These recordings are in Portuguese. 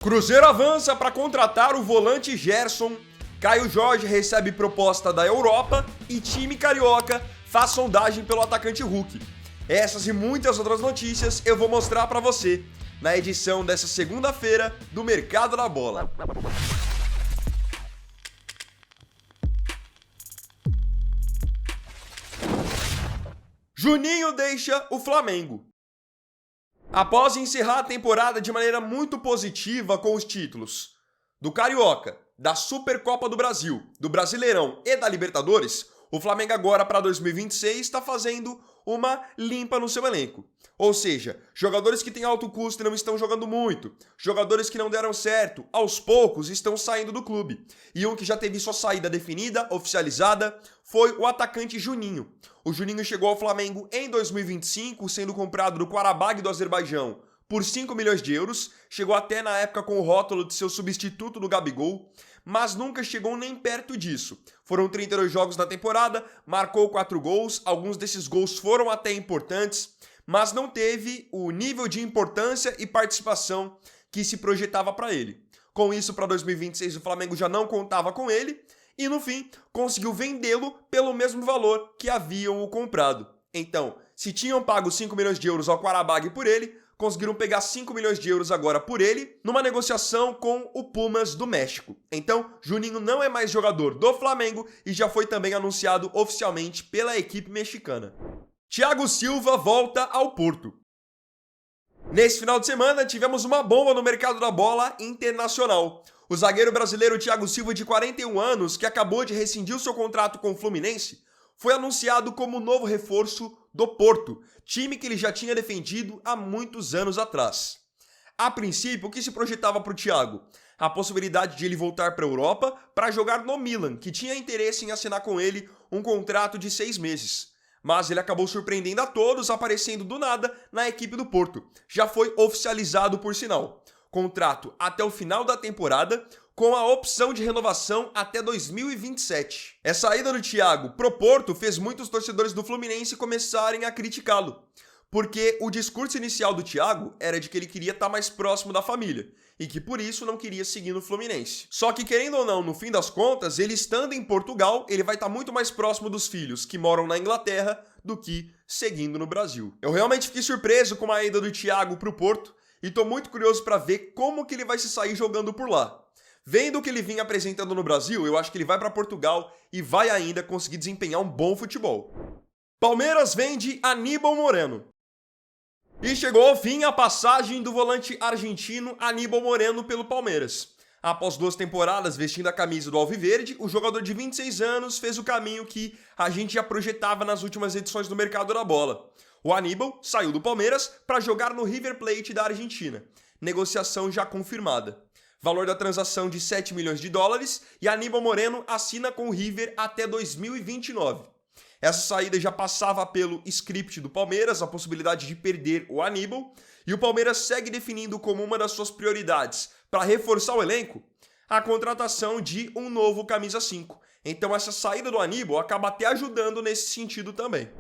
Cruzeiro avança para contratar o volante Gerson, Caio Jorge recebe proposta da Europa e time carioca faz sondagem pelo atacante Hulk. Essas e muitas outras notícias eu vou mostrar para você na edição dessa segunda-feira do Mercado da Bola. Juninho deixa o Flamengo. Após encerrar a temporada de maneira muito positiva com os títulos do Carioca, da Supercopa do Brasil, do Brasileirão e da Libertadores, o Flamengo agora para 2026 está fazendo uma limpa no seu elenco. Ou seja, jogadores que têm alto custo e não estão jogando muito, jogadores que não deram certo, aos poucos estão saindo do clube. E um que já teve sua saída definida, oficializada, foi o atacante Juninho. O Juninho chegou ao Flamengo em 2025, sendo comprado do Qarabag do Azerbaijão por 5 milhões de euros, chegou até na época com o rótulo de seu substituto do Gabigol, mas nunca chegou nem perto disso. Foram 32 jogos na temporada, marcou 4 gols, alguns desses gols foram até importantes, mas não teve o nível de importância e participação que se projetava para ele. Com isso, para 2026, o Flamengo já não contava com ele e, no fim, conseguiu vendê-lo pelo mesmo valor que haviam o comprado. Então, se tinham pago 5 milhões de euros ao Qarabag por ele, conseguiram pegar 5 milhões de euros agora por ele, numa negociação com o Pumas do México. Então, Juninho não é mais jogador do Flamengo e já foi também anunciado oficialmente pela equipe mexicana. Thiago Silva volta ao Porto. Nesse final de semana, tivemos uma bomba no mercado da bola internacional. O zagueiro brasileiro Thiago Silva, de 41 anos, que acabou de rescindir o seu contrato com o Fluminense, foi anunciado como novo reforço do Porto, time que ele já tinha defendido há muitos anos atrás. A princípio, o que se projetava para o Thiago? A possibilidade de ele voltar para a Europa para jogar no Milan, que tinha interesse em assinar com ele um contrato de 6 meses. Mas ele acabou surpreendendo a todos, aparecendo do nada na equipe do Porto. Já foi oficializado, por sinal. Contrato até o final da temporada, com a opção de renovação até 2027. Essa ida do Thiago pro Porto fez muitos torcedores do Fluminense começarem a criticá-lo, porque o discurso inicial do Thiago era de que ele queria estar mais próximo da família, e que por isso não queria seguir no Fluminense. Só que, querendo ou não, no fim das contas, ele estando em Portugal, ele vai estar muito mais próximo dos filhos que moram na Inglaterra do que seguindo no Brasil. Eu realmente fiquei surpreso com a ida do Thiago pro Porto, e tô muito curioso para ver como que ele vai se sair jogando por lá. Vendo o que ele vinha apresentando no Brasil, eu acho que ele vai para Portugal e vai ainda conseguir desempenhar um bom futebol. Palmeiras vende Aníbal Moreno. E chegou ao fim a passagem do volante argentino Aníbal Moreno pelo Palmeiras. Após 2 temporadas vestindo a camisa do Alviverde, o jogador de 26 anos fez o caminho que a gente já projetava nas últimas edições do Mercado da Bola. O Aníbal saiu do Palmeiras para jogar no River Plate da Argentina. Negociação já confirmada. Valor da transação de 7 milhões de dólares e Aníbal Moreno assina com o River até 2029. Essa saída já passava pelo script do Palmeiras, a possibilidade de perder o Aníbal, e o Palmeiras segue definindo como uma das suas prioridades para reforçar o elenco a contratação de um novo camisa 5. Então essa saída do Aníbal acaba até ajudando nesse sentido também.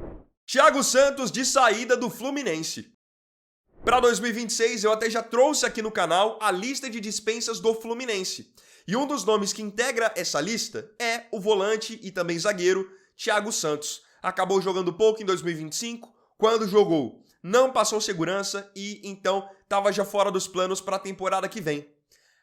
Thiago Santos de saída do Fluminense. Para 2026, eu até já trouxe aqui no canal a lista de dispensas do Fluminense. E um dos nomes que integra essa lista é o volante e também zagueiro Thiago Santos. Acabou jogando pouco em 2025, quando jogou não passou segurança e então estava já fora dos planos para a temporada que vem.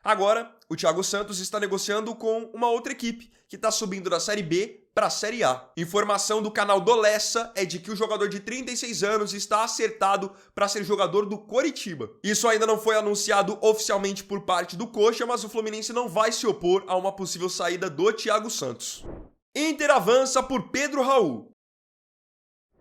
Agora, o Thiago Santos está negociando com uma outra equipe que está subindo da Série B para a Série A. Informação do canal do Lessa é de que o jogador de 36 anos está acertado para ser jogador do Coritiba. Isso ainda não foi anunciado oficialmente por parte do Coxa, mas o Fluminense não vai se opor a uma possível saída do Thiago Santos. Inter avança por Pedro Raul.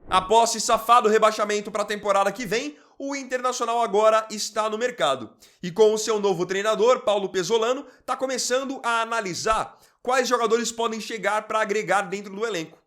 Após se safar do rebaixamento para a temporada que vem, o Internacional agora está no mercado. E com o seu novo treinador, Paulo Pesolano, está começando a analisar quais jogadores podem chegar para agregar dentro do elenco.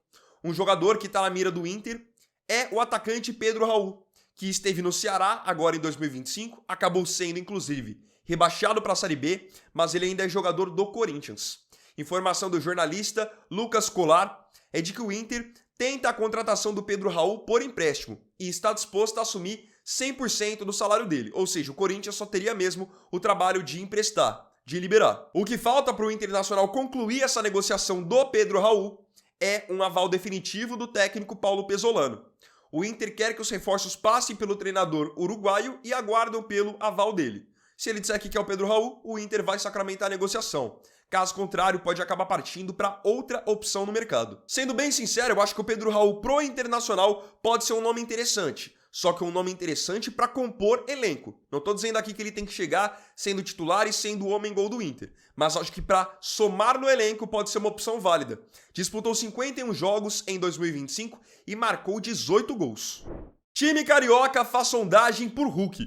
Um jogador que está na mira do Inter é o atacante Pedro Raul, que esteve no Ceará agora em 2025, acabou sendo inclusive rebaixado para a Série B, mas ele ainda é jogador do Corinthians. Informação do jornalista Lucas Colar é de que o Inter tenta a contratação do Pedro Raul por empréstimo e está disposto a assumir 100% do salário dele, ou seja, o Corinthians só teria mesmo o trabalho de emprestar, de liberar. O que falta para o Internacional concluir essa negociação do Pedro Raul é um aval definitivo do técnico Paulo Pesolano. O Inter quer que os reforços passem pelo treinador uruguaio e aguardam pelo aval dele. Se ele disser que quer o Pedro Raul, o Inter vai sacramentar a negociação. Caso contrário, pode acabar partindo para outra opção no mercado. Sendo bem sincero, eu acho que o Pedro Raul pro Internacional pode ser um nome interessante. Só que um nome interessante para compor elenco. Não estou dizendo aqui que ele tem que chegar sendo titular e sendo o homem-gol do Inter. Mas acho que para somar no elenco pode ser uma opção válida. Disputou 51 jogos em 2025 e marcou 18 gols. Time carioca faz sondagem por Hulk.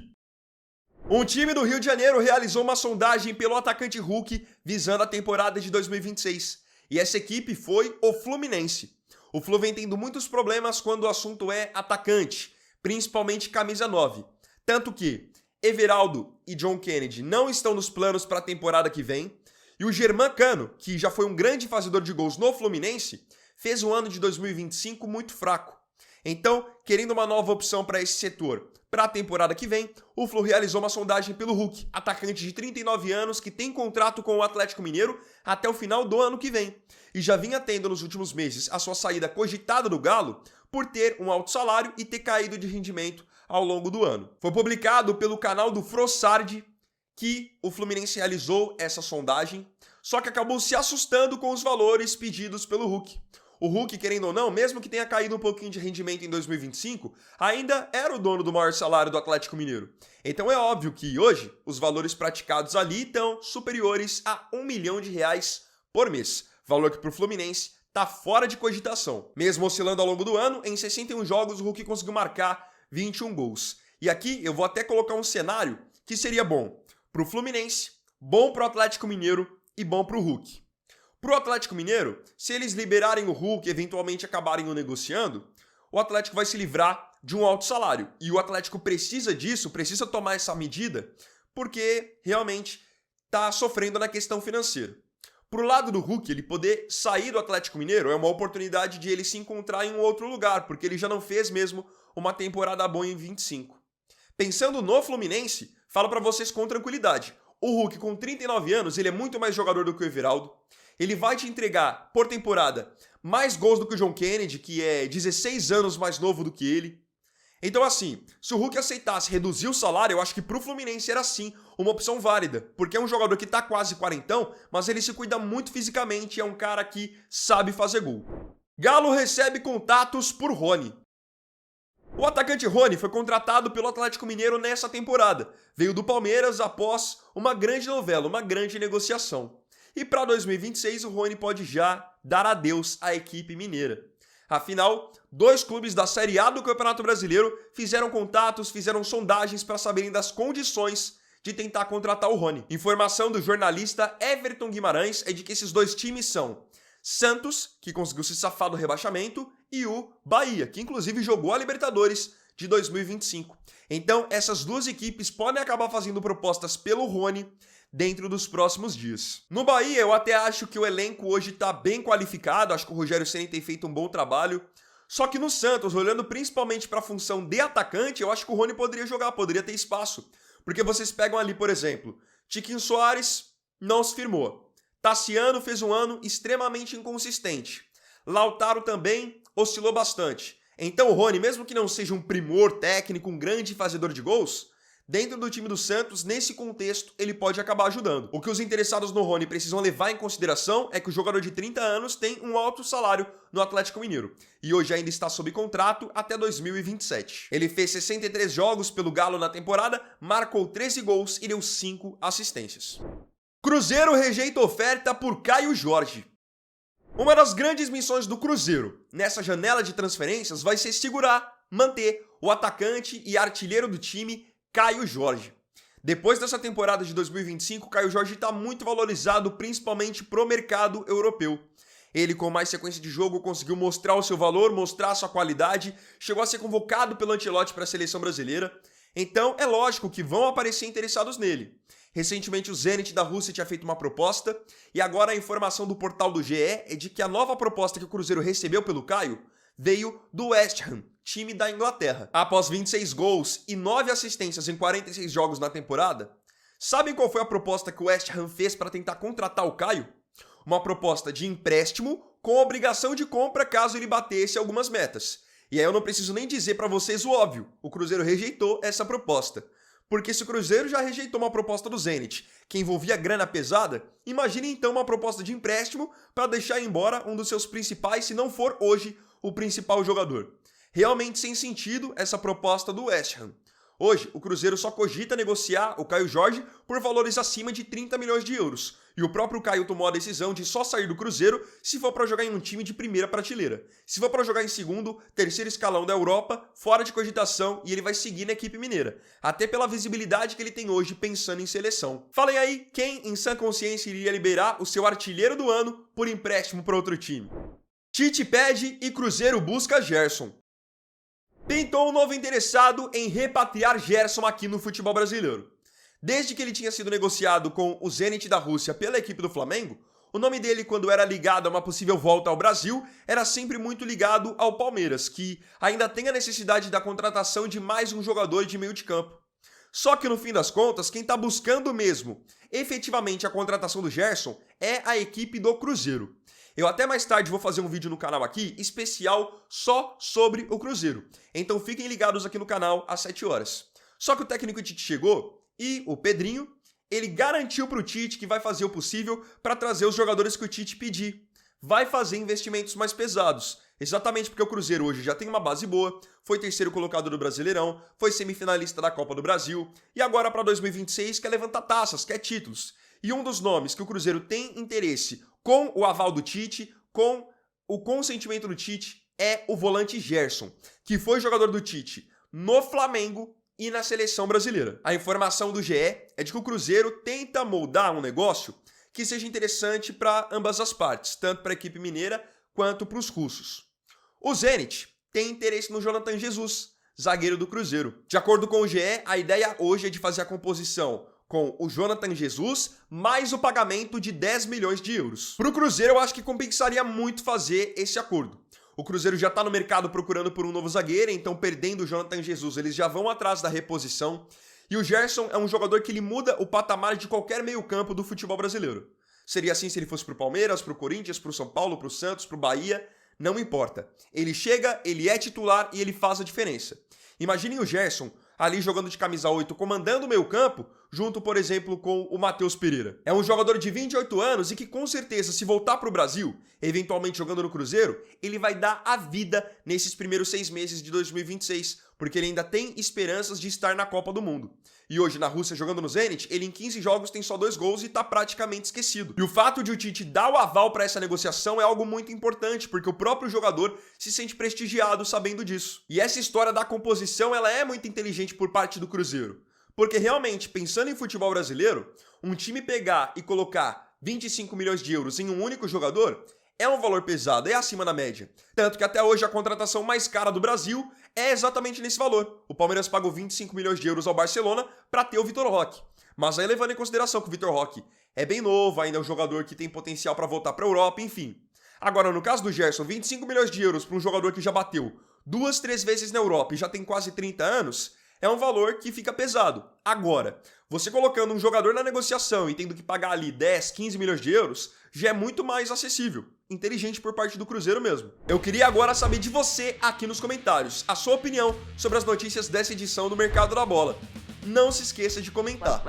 Um time do Rio de Janeiro realizou uma sondagem pelo atacante Hulk visando a temporada de 2026. E essa equipe foi o Fluminense. O Flu vem tendo muitos problemas quando o assunto é atacante, principalmente camisa 9. Tanto que Everaldo e John Kennedy não estão nos planos para a temporada que vem. E o Germán Cano, que já foi um grande fazedor de gols no Fluminense, fez um ano de 2025 muito fraco. Então, querendo uma nova opção para esse setor para a temporada que vem, o Flu realizou uma sondagem pelo Hulk, atacante de 39 anos que tem contrato com o Atlético Mineiro até o final do ano que vem. E já vinha tendo nos últimos meses a sua saída cogitada do Galo por ter um alto salário e ter caído de rendimento ao longo do ano. Foi publicado pelo canal do Frossard que o Fluminense realizou essa sondagem, só que acabou se assustando com os valores pedidos pelo Hulk. O Hulk, querendo ou não, mesmo que tenha caído um pouquinho de rendimento em 2025, ainda era o dono do maior salário do Atlético Mineiro. Então é óbvio que hoje os valores praticados ali estão superiores a R$1 milhão por mês, valor que para o Fluminense está fora de cogitação. Mesmo oscilando ao longo do ano, em 61 jogos o Hulk conseguiu marcar 21 gols. E aqui eu vou até colocar um cenário que seria bom para o Fluminense, bom para o Atlético Mineiro e bom para o Hulk. Para o Atlético Mineiro, se eles liberarem o Hulk e eventualmente acabarem o negociando, o Atlético vai se livrar de um alto salário. E o Atlético precisa disso, precisa tomar essa medida, porque realmente está sofrendo na questão financeira. Pro lado do Hulk, ele poder sair do Atlético Mineiro é uma oportunidade de ele se encontrar em um outro lugar, porque ele já não fez mesmo uma temporada boa em 25. Pensando no Fluminense, falo para vocês com tranquilidade. O Hulk, com 39 anos, ele é muito mais jogador do que o Everaldo. Ele vai te entregar, por temporada, mais gols do que o John Kennedy, que é 16 anos mais novo do que ele. Então, assim, se o Hulk aceitasse reduzir o salário, eu acho que pro Fluminense era sim uma opção válida. Porque é um jogador que tá quase quarentão, mas ele se cuida muito fisicamente e é um cara que sabe fazer gol. Galo recebe contatos por Rony. O atacante Rony foi contratado pelo Atlético Mineiro nessa temporada. Veio do Palmeiras após uma grande novela, uma grande negociação. E para 2026 o Rony pode já dar adeus à equipe mineira. Afinal, 2 clubes da Série A do Campeonato Brasileiro fizeram contatos, fizeram sondagens para saberem das condições de tentar contratar o Rony. Informação do jornalista Everton Guimarães é de que esses 2 times são Santos, que conseguiu se safar do rebaixamento, e o Bahia, que inclusive jogou a Libertadores de 2025. Então, essas 2 equipes podem acabar fazendo propostas pelo Rony dentro dos próximos dias. No Bahia, eu até acho que o elenco hoje está bem qualificado, acho que o Rogério Ceni tem feito um bom trabalho. Só que no Santos, olhando principalmente para a função de atacante, eu acho que o Rony poderia jogar, poderia ter espaço. Porque vocês pegam ali, por exemplo, Tiquinho Soares não se firmou. Tassiano fez um ano extremamente inconsistente. Lautaro também oscilou bastante. Então o Rony, mesmo que não seja um primor técnico, um grande fazedor de gols, dentro do time do Santos, nesse contexto, ele pode acabar ajudando. O que os interessados no Rony precisam levar em consideração é que o jogador de 30 anos tem um alto salário no Atlético Mineiro. E hoje ainda está sob contrato até 2027. Ele fez 63 jogos pelo Galo na temporada, marcou 13 gols e deu 5 assistências. Cruzeiro rejeita oferta por Caio Jorge. Uma das grandes missões do Cruzeiro nessa janela de transferências vai ser segurar, manter o atacante e artilheiro do time, Caio Jorge. Depois dessa temporada de 2025, Caio Jorge está muito valorizado, principalmente pro mercado europeu. Ele, com mais sequência de jogo, conseguiu mostrar o seu valor, mostrar a sua qualidade, chegou a ser convocado pelo Ancelotti para a seleção brasileira. Então, é lógico que vão aparecer interessados nele. Recentemente, o Zenit da Rússia tinha feito uma proposta, e agora a informação do portal do GE é de que a nova proposta que o Cruzeiro recebeu pelo Caio veio do West Ham, time da Inglaterra. Após 26 gols e 9 assistências em 46 jogos na temporada, sabem qual foi a proposta que o West Ham fez para tentar contratar o Caio? Uma proposta de empréstimo com obrigação de compra caso ele batesse algumas metas. E aí eu não preciso nem dizer para vocês o óbvio, o Cruzeiro rejeitou essa proposta. Porque se o Cruzeiro já rejeitou uma proposta do Zenit, que envolvia grana pesada, imagine então uma proposta de empréstimo para deixar embora um dos seus principais, se não for hoje, o principal jogador. Realmente sem sentido essa proposta do West Ham. Hoje, o Cruzeiro só cogita negociar o Caio Jorge por valores acima de 30 milhões de euros. E o próprio Caio tomou a decisão de só sair do Cruzeiro se for para jogar em um time de primeira prateleira. Se for para jogar em segundo, terceiro escalão da Europa, fora de cogitação, e ele vai seguir na equipe mineira. Até pela visibilidade que ele tem hoje pensando em seleção. Falem aí, quem em sã consciência iria liberar o seu artilheiro do ano por empréstimo para outro time? Tite pede e Cruzeiro busca Gerson. Pintou um novo interessado em repatriar Gerson aqui no futebol brasileiro. Desde que ele tinha sido negociado com o Zenit da Rússia pela equipe do Flamengo, o nome dele, quando era ligado a uma possível volta ao Brasil, era sempre muito ligado ao Palmeiras, que ainda tem a necessidade da contratação de mais um jogador de meio de campo. Só que no fim das contas, quem está buscando mesmo, efetivamente, a contratação do Gerson é a equipe do Cruzeiro. Eu até mais tarde vou fazer um vídeo no canal aqui, especial só sobre o Cruzeiro. Então fiquem ligados aqui no canal às 7 horas. Só que o técnico Tite chegou e o Pedrinho, ele garantiu para o Tite que vai fazer o possível para trazer os jogadores que o Tite pedir. Vai fazer investimentos mais pesados. Exatamente porque o Cruzeiro hoje já tem uma base boa, foi terceiro colocado do Brasileirão, foi semifinalista da Copa do Brasil e agora para 2026 quer levantar taças, quer títulos. E um dos nomes que o Cruzeiro tem interesse com o aval do Tite, com o consentimento do Tite, é o volante Gerson, que foi jogador do Tite no Flamengo e na seleção brasileira. A informação do GE é de que o Cruzeiro tenta moldar um negócio que seja interessante para ambas as partes, tanto para a equipe mineira quanto para os russos. O Zenit tem interesse no Jonathan Jesus, zagueiro do Cruzeiro. De acordo com o GE, a ideia hoje é de fazer a composição com o Jonathan Jesus, mais o pagamento de 10 milhões de euros. Para o Cruzeiro, eu acho que compensaria muito fazer esse acordo. O Cruzeiro já está no mercado procurando por um novo zagueiro, então perdendo o Jonathan Jesus, eles já vão atrás da reposição. E o Gerson é um jogador que ele muda o patamar de qualquer meio-campo do futebol brasileiro. Seria assim se ele fosse para o Palmeiras, para o Corinthians, para o São Paulo, para o Santos, para o Bahia, não importa. Ele chega, ele é titular e ele faz a diferença. Imaginem o Gerson ali jogando de camisa 8, comandando o meio-campo, junto, por exemplo, com o Matheus Pereira. É um jogador de 28 anos e que, com certeza, se voltar para o Brasil, eventualmente jogando no Cruzeiro, ele vai dar a vida nesses primeiros 6 meses de 2026, porque ele ainda tem esperanças de estar na Copa do Mundo. E hoje, na Rússia, jogando no Zenit, ele em 15 jogos tem só 2 gols e tá praticamente esquecido. E o fato de o Tite dar o aval para essa negociação é algo muito importante, porque o próprio jogador se sente prestigiado sabendo disso. E essa história da composição, ela é muito inteligente por parte do Cruzeiro. Porque realmente, pensando em futebol brasileiro, um time pegar e colocar 25 milhões de euros em um único jogador é um valor pesado, é acima da média. Tanto que até hoje a contratação mais cara do Brasil é exatamente nesse valor. O Palmeiras pagou 25 milhões de euros ao Barcelona para ter o Vitor Roque. Mas aí levando em consideração que o Vitor Roque é bem novo, ainda é um jogador que tem potencial para voltar para a Europa, enfim. Agora, no caso do Gerson, 25 milhões de euros para um jogador que já bateu 2, 3 vezes na Europa e já tem quase 30 anos, é um valor que fica pesado. Agora, você colocando um jogador na negociação e tendo que pagar ali 10, 15 milhões de euros, já é muito mais acessível. Inteligente por parte do Cruzeiro mesmo. Eu queria agora saber de você aqui nos comentários, a sua opinião sobre as notícias dessa edição do Mercado da Bola. Não se esqueça de comentar.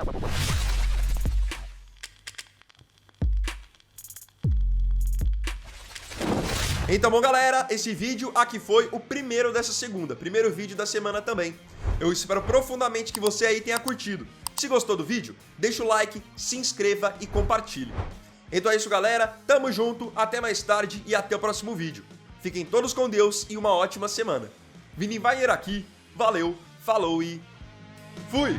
Então, bom, galera, esse vídeo aqui foi o primeiro dessa segunda, primeiro vídeo da semana também. Eu espero profundamente que você aí tenha curtido. Se gostou do vídeo, deixa o like, se inscreva e compartilhe. Então é isso, galera, tamo junto, até mais tarde e até o próximo vídeo. Fiquem todos com Deus e uma ótima semana. Vini Wagner aqui, valeu, falou e fui!